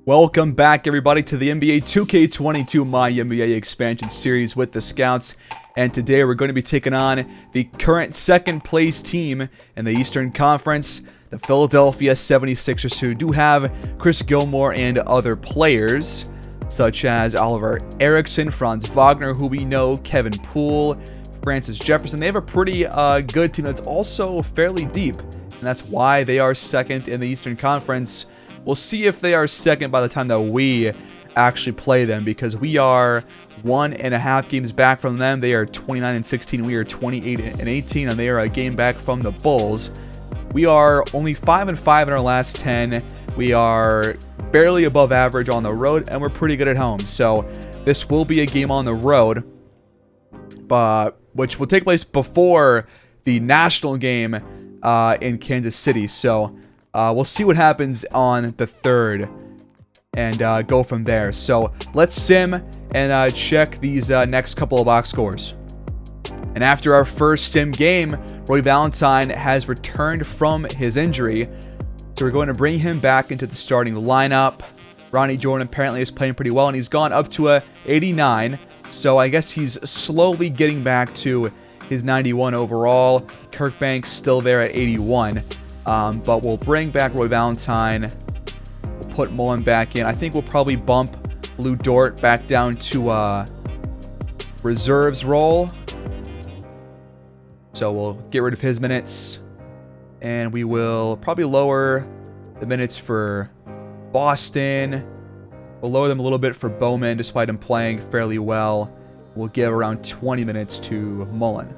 Welcome back, everybody, to the NBA 2K22 MyNBA expansion series with the Scouts. And today we're going to be taking on the current second place team in the Eastern Conference, the Philadelphia 76ers, who do have Chris Gilmore and other players, such as Oliver Erickson, Franz Wagner, who we know, Kevin Poole, Francis Jefferson. They have a pretty good team that's also fairly deep, and that's why they are second in the Eastern Conference. We'll see if they are second by the time that we actually play them, because we are 1.5 games back from them. They are 29-16. We are 28-18, and they are a game back from the Bulls. We are only 5-5 in our last 10. We are barely above average on the road, and we're pretty good at home. So this will be a game on the road, which will take place before the national game in Kansas City. So we'll see what happens on the 3rd and go from there. So let's sim and check these next couple of box scores. And after our first sim game, Roy Valentine has returned from his injury. So we're going to bring him back into the starting lineup. Ronnie Jordan apparently is playing pretty well, and he's gone up to a 89. So I guess he's slowly getting back to his 91 overall. Kirkbank's still there at 81. But we'll bring back Roy Valentine. We'll put Mullen back in. I think we'll probably bump Lou Dort back down to reserves role. So we'll get rid of his minutes. And we will probably lower the minutes for Boston. We'll lower them a little bit for Bowman, despite him playing fairly well. We'll give around 20 minutes to Mullen.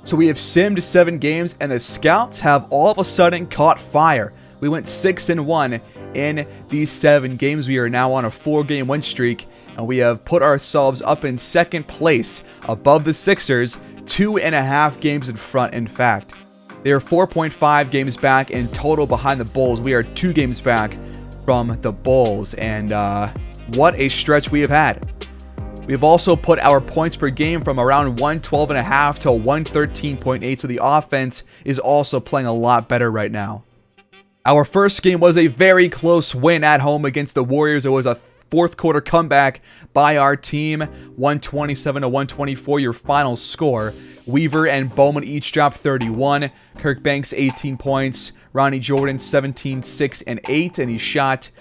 So we have simmed 7 games, and the Scouts have all of a sudden caught fire. We went 6-1 in these 7 games. We are now on a 4-game win streak, and we have put ourselves up in second place above the Sixers, 2.5 games in front, in fact. They are 4.5 games back in total behind the Bulls. We are 2 games back from the Bulls, and what a stretch we have had. We've also put our points per game from around 112.5 to 113.8, so the offense is also playing a lot better right now. Our first game was a very close win at home against the Warriors. It was a fourth quarter comeback by our team, 127 to 124, your final score. Weaver and Bowman each dropped 31. Kirkbanks 18 points. Ronnie Jordan 17, 6, and 8, and he shot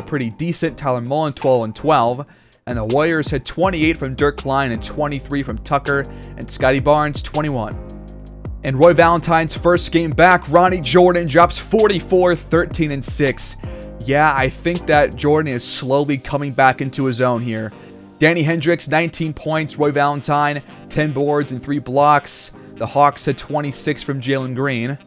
pretty decent. Tyler Mullen 12 and 12. And the Warriors had 28 from Dirk Klein and 23 from Tucker, and Scotty Barnes 21. And Roy Valentine's first game back, Ronnie Jordan drops 44, 13, and 6. Yeah, I think that Jordan is slowly coming back into his own here. Danny Hendricks, 19 points. Roy Valentine, 10 boards and 3 blocks. The Hawks had 26 from Jalen Green.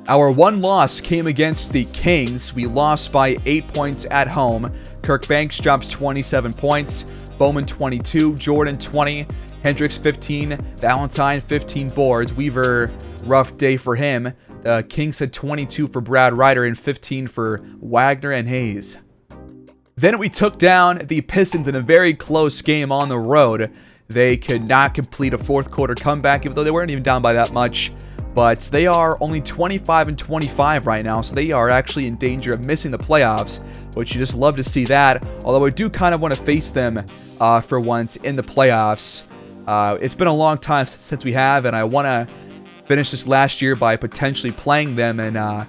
Our one loss came against the Kings. We lost by 8 points at home. Kirkbanks drops 27 points. Bowman 22. Jordan 20. Hendricks 15. Valentine 15 boards. Weaver, rough day for him. The Kings had 22 for Brad Ryder and 15 for Wagner and Hayes. Then we took down the Pistons in a very close game on the road. They could not complete a fourth quarter comeback, even though they weren't even down by that much. But they are only 25-25 right now, so they are actually in danger of missing the playoffs, which you just love to see that. Although I do kind of want to face them for once in the playoffs. It's been a long time since we have, and I want to finish this last year by potentially playing them and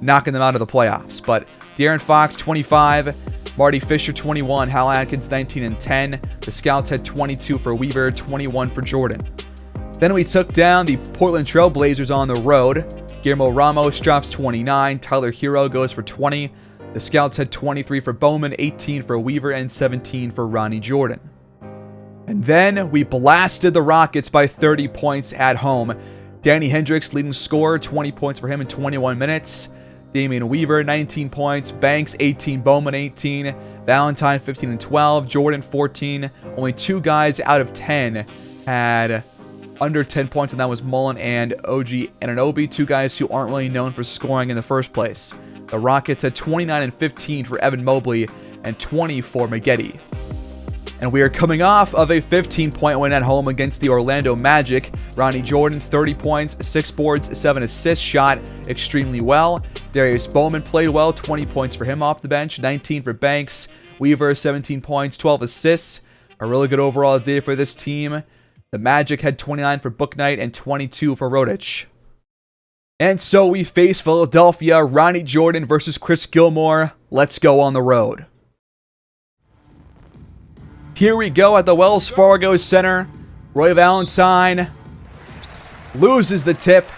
knocking them out of the playoffs. But De'Aaron Fox 25, Marty Fisher 21, Hal Atkins 19 and 10. The Scouts had 22 for Weaver, 21 for Jordan. Then we took down the Portland Trail Blazers on the road. Guillermo Ramos drops 29. Tyler Hero goes for 20. The Scouts had 23 for Bowman, 18 for Weaver, and 17 for Ronnie Jordan. And then we blasted the Rockets by 30 points at home. Danny Hendricks, leading scorer, 20 points for him in 21 minutes. Damian Weaver, 19 points. Banks, 18. Bowman, 18. Valentine, 15 and 12. Jordan, 14. Only 2 guys out of 10 had under 10 points, and that was Mullen and OG Anunoby, 2 guys who aren't really known for scoring in the first place. The Rockets had 29 and 15 for Evan Mobley and 20 for Maggette. And we are coming off of a 15-point win at home against the Orlando Magic. Ronnie Jordan, 30 points, 6 boards, 7 assists, shot extremely well. Darius Bowman played well, 20 points for him off the bench, 19 for Banks. Weaver, 17 points, 12 assists. A really good overall day for this team. The Magic had 29 for Bouknight and 22 for Rodich. And so we face Philadelphia, Ronnie Jordan versus Chris Gilmore. Let's go on the road. Here we go at the Wells Fargo Center. Roy Valentine loses the tip.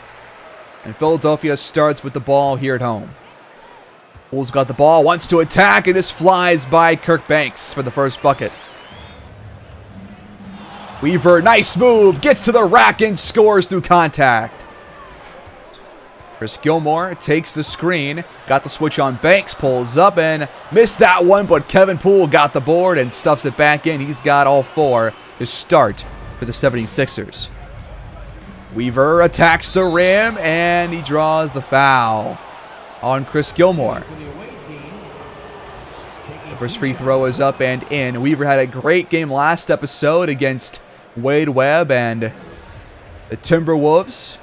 And Philadelphia starts with the ball here at home. Poole's got the ball, wants to attack, and just flies by Kirk Banks for the first bucket. Weaver, nice move, gets to the rack and scores through contact. Chris Gilmore takes the screen, got the switch on Banks, pulls up and missed that one, but Kevin Poole got the board and stuffs it back in. He's got all 4 to start for the 76ers. Weaver attacks the rim and he draws the foul on Chris Gilmore. The first free throw is up and in. Weaver had a great game last episode against Wade Webb and the Timberwolves.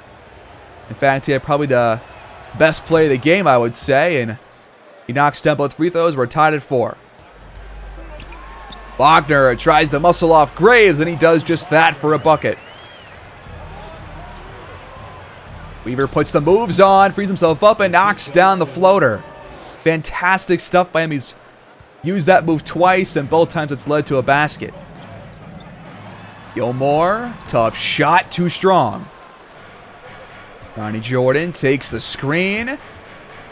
In fact, he had probably the best play of the game, I would say, and he knocks down both free throws. We're tied at 4. Wagner tries to muscle off Graves, and he does just that for a bucket. Weaver puts the moves on, frees himself up, and knocks down the floater. Fantastic stuff by him. He's used that move twice, and both times it's led to a basket. Gilmore, tough shot, too strong. Ronnie Jordan takes the screen,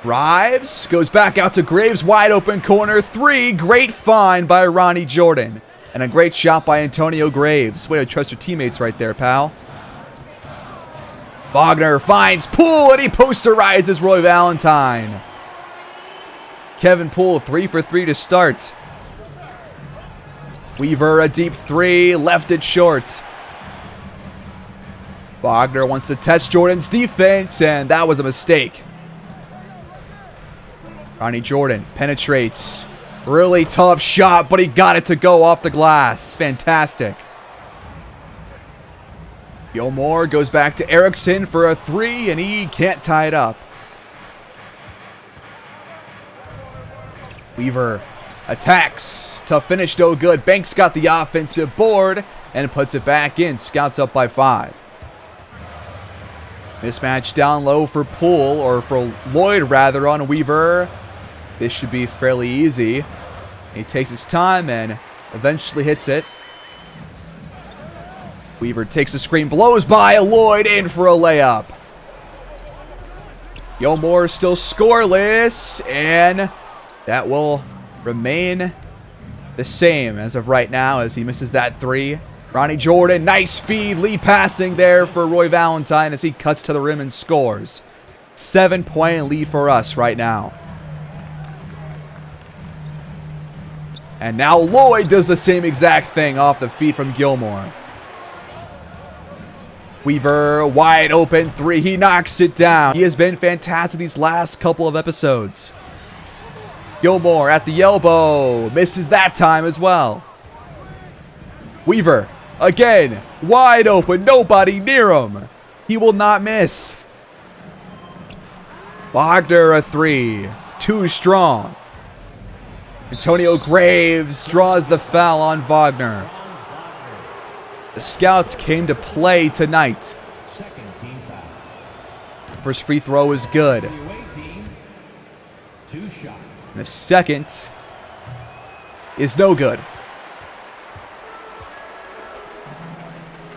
drives, goes back out to Graves, wide open corner 3. Great find by Ronnie Jordan. And a great shot by Antonio Graves. Way to trust your teammates right there, pal. Wagner finds Poole and he posterizes Roy Valentine. Kevin Poole, 3 for 3 to start. Weaver, a deep 3, left it short. Wagner wants to test Jordan's defense, and that was a mistake. Ronnie Jordan penetrates. Really tough shot, but he got it to go off the glass. Fantastic. Gilmore goes back to Erickson for a 3, and he can't tie it up. Weaver attacks. Tough finish, no good. Banks got the offensive board and puts it back in. Scouts up by 5. Mismatch down low for Poole, or for Lloyd rather, on Weaver. This should be fairly easy. He takes his time and eventually hits it. Weaver takes the screen, blows by Lloyd, in for a layup. Gilmore still scoreless, and that will remain the same as of right now as he misses that 3. Ronnie Jordan, nice feed, lead passing there for Roy Valentine as he cuts to the rim and scores. 7-point lead for us right now. And now Lloyd does the same exact thing off the feed from Gilmore. Weaver, wide open 3, he knocks it down. He has been fantastic these last couple of episodes. Gilmore at the elbow, misses that time as well. Weaver, again, wide open, nobody near him. He will not miss. Wagner, a 3, too strong. Antonio Graves draws the foul on Wagner. The Scouts came to play tonight. The first free throw is good. The second is no good.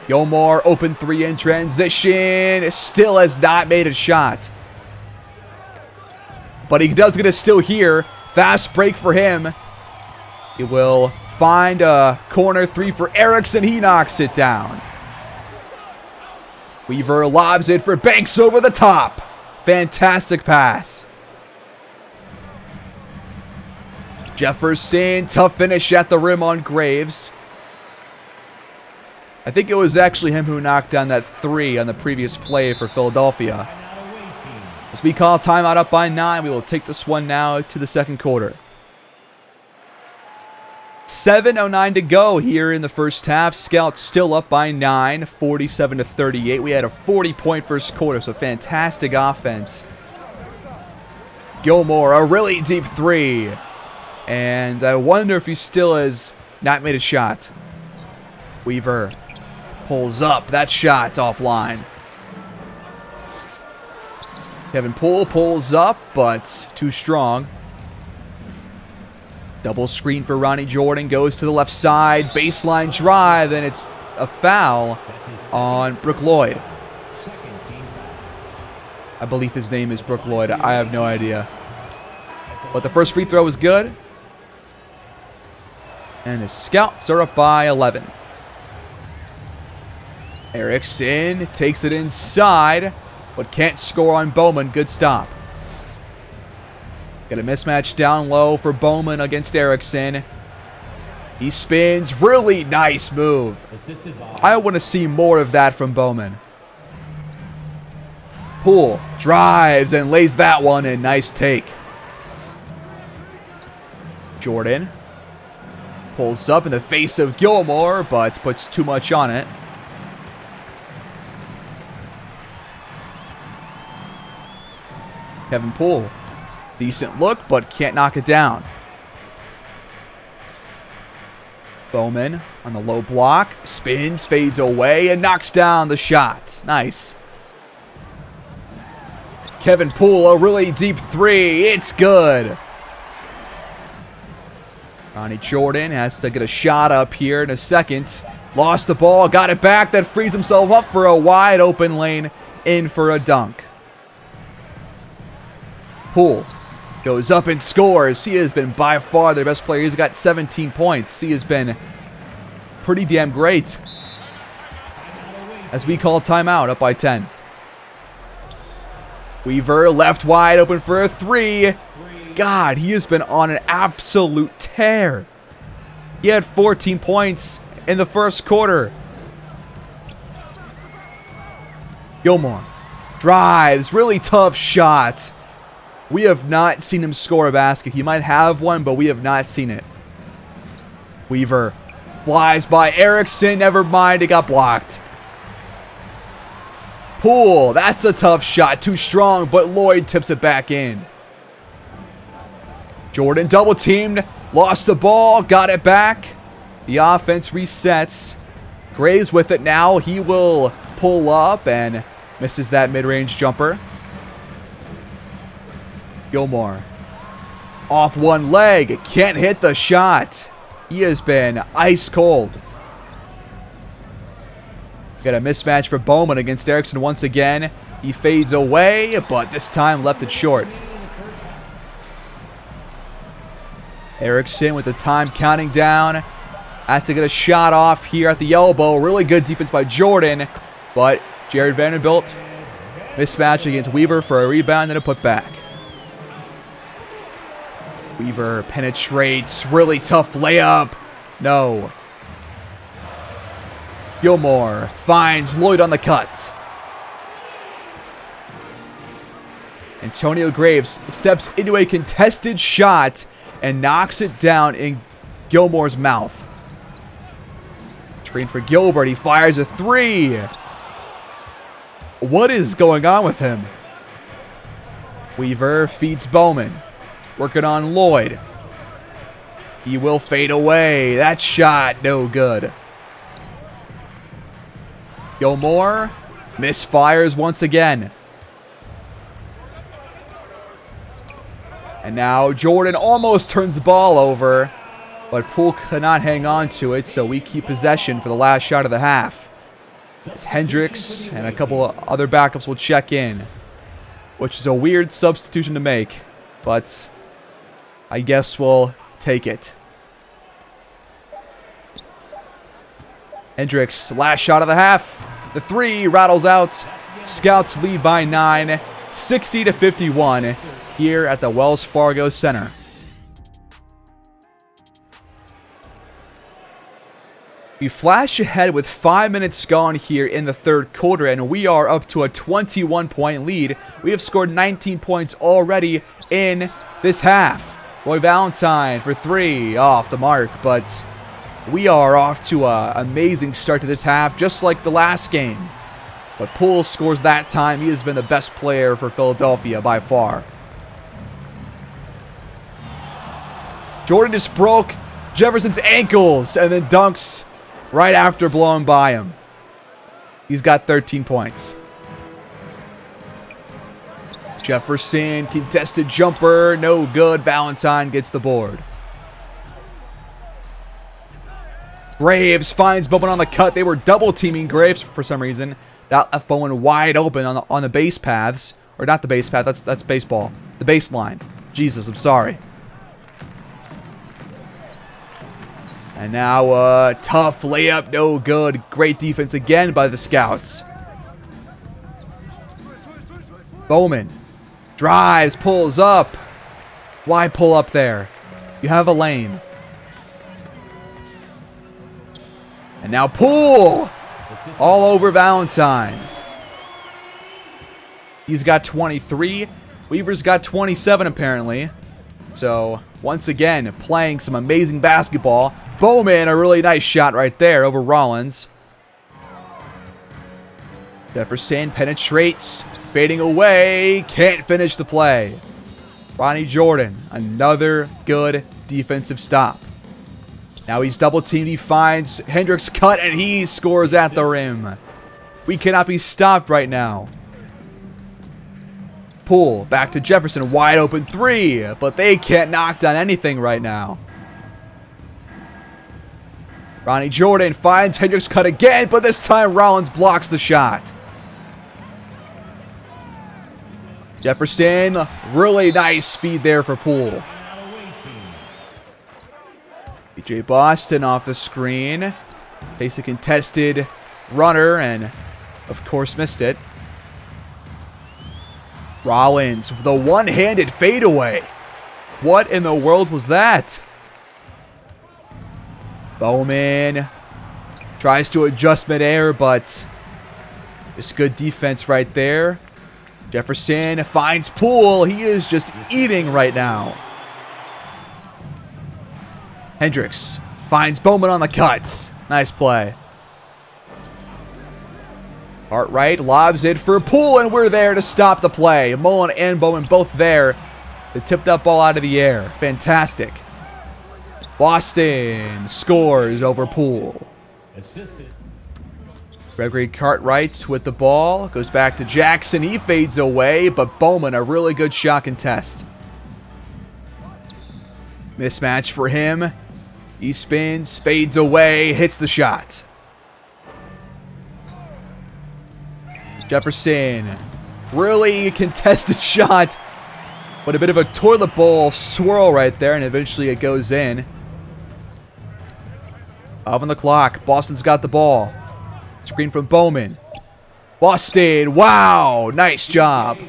Gilmore, open 3 in transition. Still has not made a shot. But he does get a steal here. Fast break for him. He will find a corner 3 for Erickson. He knocks it down. Weaver lobs it for Banks over the top. Fantastic pass. Jefferson, tough finish at the rim on Graves. I think it was actually him who knocked down that 3 on the previous play for Philadelphia. As we call timeout up by 9, we will take this one now to the second quarter. 7:09 to go here in the first half. Scouts still up by 9, 47-38. We had a 40-point first quarter, so fantastic offense. Gilmore, a really deep three. And I wonder if he still has not made a shot. Weaver pulls up. That shot offline. Kevin Poole pulls up, but too strong. Double screen for Ronnie Jordan. Goes to the left side. Baseline drive, and it's a foul on Brooke Lloyd. I believe his name is Brooke Lloyd. I have no idea. But the first free throw was good. And the Scouts are up by 11. Erickson takes it inside, but can't score on Bowman. Good stop. Got a mismatch down low for Bowman against Erickson. He spins. Really nice move. I want to see more of that from Bowman. Poole drives and lays that one in. Nice take. Jordan pulls up in the face of Gilmore, but puts too much on it. Kevin Poole. Decent look, but can't knock it down. Bowman on the low block. Spins, fades away, and knocks down the shot. Nice. Kevin Poole, a really deep three. It's good. Ronnie Jordan has to get a shot up here in a second. Lost the ball, got it back. That frees himself up for a wide open lane in for a dunk. Poole goes up and scores. He has been by far their best player. He's got 17 points. He has been pretty damn great. As we call timeout, up by 10. Weaver left wide open for a three. God, he has been on an absolute tear. He had 14 points in the first quarter. Gilmore drives. Really tough shot. We have not seen him score a basket. He might have one, but we have not seen it. Weaver flies by Erickson. Never mind, it got blocked. Poole, that's a tough shot. Too strong, but Lloyd tips it back in. Jordan double teamed. Lost the ball. Got it back. The offense resets. Graves with it now. He will pull up and misses that mid-range jumper. Gilmore off one leg. Can't hit the shot. He has been ice cold. Got a mismatch for Bowman against Erickson once again. He fades away, but this time left it short. Erickson with the time counting down. Has to get a shot off here at the elbow. Really good defense by Jordan, but Jared Vanderbilt mismatch against Weaver for a rebound and a putback. Weaver penetrates. Really tough layup. No. Gilmore finds Lloyd on the cut. Antonio Graves steps into a contested shot and knocks it down in Gilmore's mouth. Screen for Gilbert. He fires a three. What is going on with him? Weaver feeds Bowman. Working on Lloyd. He will fade away. That shot, no good. Gilmore misfires once again. And now Jordan almost turns the ball over, but Poole cannot hang on to it, so we keep possession for the last shot of the half. As Hendricks and a couple of other backups will check in, which is a weird substitution to make, but I guess we'll take it. Hendricks, last shot of the half. The three rattles out. Scouts lead by 9, 60-51 here at the Wells Fargo Center. We flash ahead with 5 minutes gone here in the third quarter, and we are up to a 21-point lead. We have scored 19 points already in this half. Roy Valentine for 3, off the mark, but we are off to an amazing start to this half, just like the last game. But Poole scores that time. He has been the best player for Philadelphia by far. Jordan just broke Jefferson's ankles and then dunks right after blowing by him. He's got 13 points. Jefferson, contested jumper, no good. Valentine gets the board. Graves finds Bowman on the cut. They were double teaming Graves for some reason. That left Bowman wide open on the base paths. Or not the base path, that's baseball. The baseline. Jesus, I'm sorry. And now a tough layup, no good. Great defense again by the Scouts. Bowman drives, pulls up. Why pull up there? You have a lane. And now Poole all over Valentine. He's got 23. Weaver's got 27 apparently. So once again, playing some amazing basketball. Bowman, a really nice shot right there over Rollins. Jefferson penetrates, fading away, can't finish the play. Ronnie Jordan, another good defensive stop. Now he's double teamed, he finds Hendricks cut, and he scores at the rim. We cannot be stopped right now. Poole, back to Jefferson, wide open 3, but they can't knock down anything right now. Ronnie Jordan finds Hendricks cut again, but this time Rollins blocks the shot. Jefferson, really nice speed there for Poole. BJ Boston off the screen. Takes a contested runner and, of course, missed it. Rollins, the one-handed fadeaway. What in the world was that? Bowman tries to adjust midair, but it's good defense right there. Jefferson finds Poole. He is just eating right now. Hendricks finds Bowman on the cuts. Nice play. Cartwright lobs it for Poole, and we're there to stop the play. Mullen and Bowman both there to tip that ball out of the air. Fantastic. Boston scores over Poole. Gregory Cartwright with the ball. Goes back to Jackson. He fades away, but Bowman, a really good shot contest. Mismatch for him. He spins, fades away, hits the shot. Jefferson, really contested shot, but a bit of a toilet bowl swirl right there, and eventually it goes in. Off on the clock, Boston's got the ball. Screen from Bowman. Boston, wow, nice job.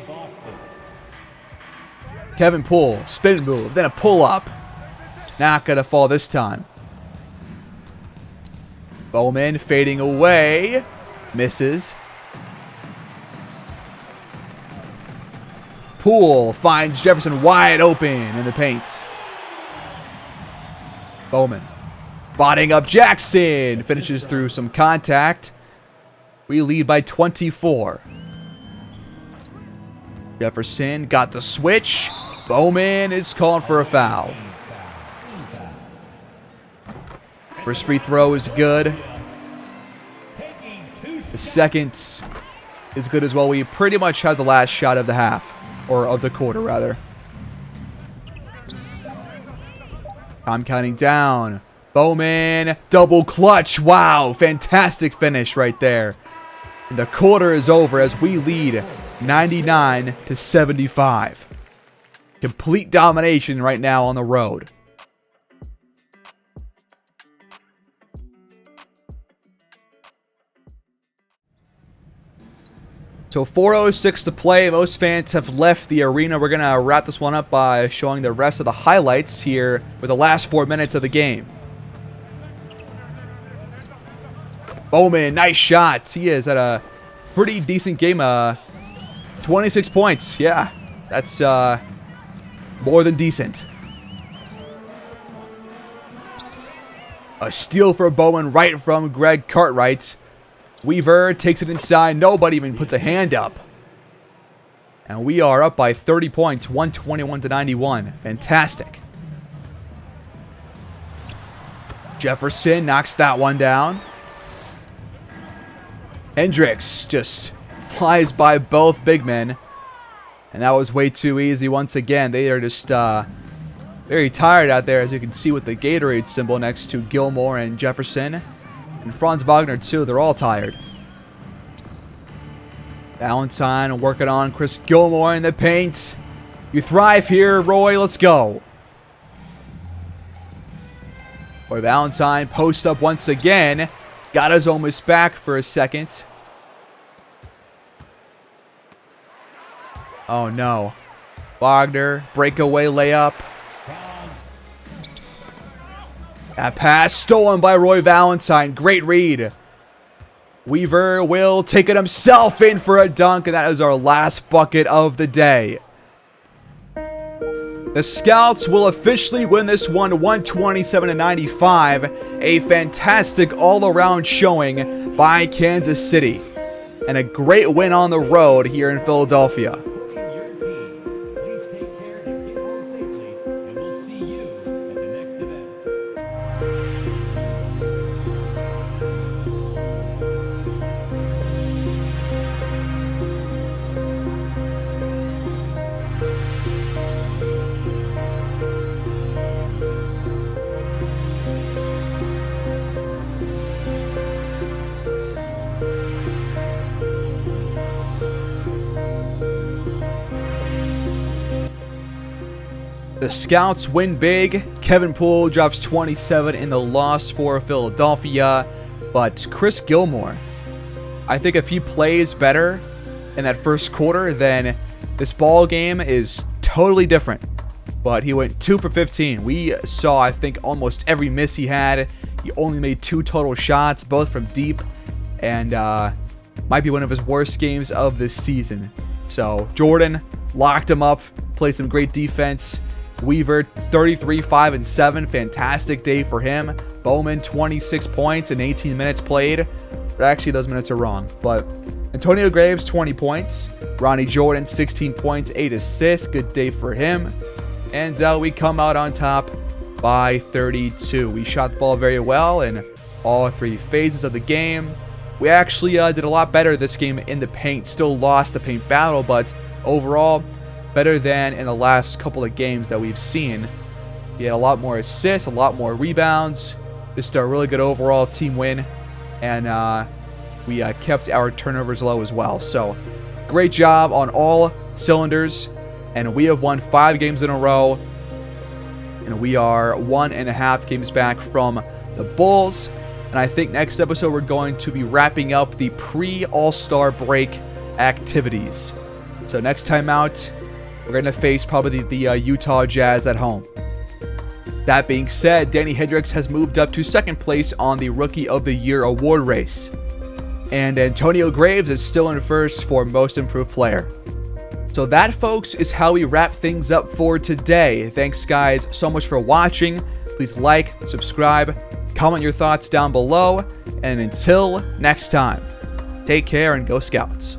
Kevin Poole, spin move, then a pull-up. Not gonna fall this time. Bowman fading away. Misses. Poole finds Jefferson wide open in the paint. Bowman botting up Jackson. Finishes through some contact. We lead by 24. Jefferson got the switch. Bowman is called for a foul. First free throw is good. The second is good as well. We pretty much had the last shot of the half. Or of the quarter, rather. I'm counting down. Bowman, double clutch. Wow, fantastic finish right there. And the quarter is over as we lead 99-75. Complete domination right now on the road. So 4:06 to play. Most fans have left the arena. We're going to wrap this one up by showing the rest of the highlights here with the last 4 minutes of the game. Bowman, nice shots. He is at a pretty decent game. 26 points. Yeah, that's more than decent. A steal for Bowman right from Greg Cartwright. Weaver takes it inside. Nobody even puts a hand up. And we are up by 30 points, 121-91. Fantastic. Jefferson knocks that one down. Hendricks just flies by both big men. And that was way too easy once again. They are just very tired out there, as you can see with the Gatorade symbol next to Gilmore and Jefferson. And Franz Wagner too. They're all tired. Valentine working on Chris Gilmore in the paint. You thrive here, Roy. Let's go. Roy Valentine posts up once again. Got us almost back for a second. Oh no. Wagner, breakaway layup. That pass stolen by Roy Valentine. Great read. Weaver will take it himself in for a dunk, and that is our last bucket of the day. The Scouts will officially win this one 127-95. A fantastic all-around showing by Kansas City. And a great win on the road here in Philadelphia. The Scouts win big. Kevin Poole drops 27 in the loss for Philadelphia. But Chris Gilmore, I think if he plays better in that first quarter, then this ball game is totally different. But he went 2 for 15. We saw, I think, almost every miss he had. He only made 2 total shots, both from deep. And might be one of his worst games of this season. So Jordan locked him up, played some great defense. Weaver, 33, 5, and 7. Fantastic day for him. Bowman, 26 points in 18 minutes played. But actually, those minutes are wrong. But Antonio Graves, 20 points. Ronnie Jordan, 16 points, 8 assists. Good day for him. And we come out on top by 32. We shot the ball very well in all 3 phases of the game. We actually did a lot better this game in the paint. Still lost the paint battle, but overall, better than in the last couple of games that we've seen. He had a lot more assists, a lot more rebounds. Just a really good overall team win. And we kept our turnovers low as well. So, great job on all cylinders. And we have won 5 games in a row. And we are 1.5 games back from the Bulls. And I think next episode we're going to be wrapping up the pre-All-Star break activities. So next time out, we're going to face probably the Utah Jazz at home. That being said, Danny Hendricks has moved up to second place on the Rookie of the Year award race. And Antonio Graves is still in first for Most Improved Player. So that, folks, is how we wrap things up for today. Thanks, guys, so much for watching. Please like, subscribe, comment your thoughts down below. And until next time, take care and go Scouts.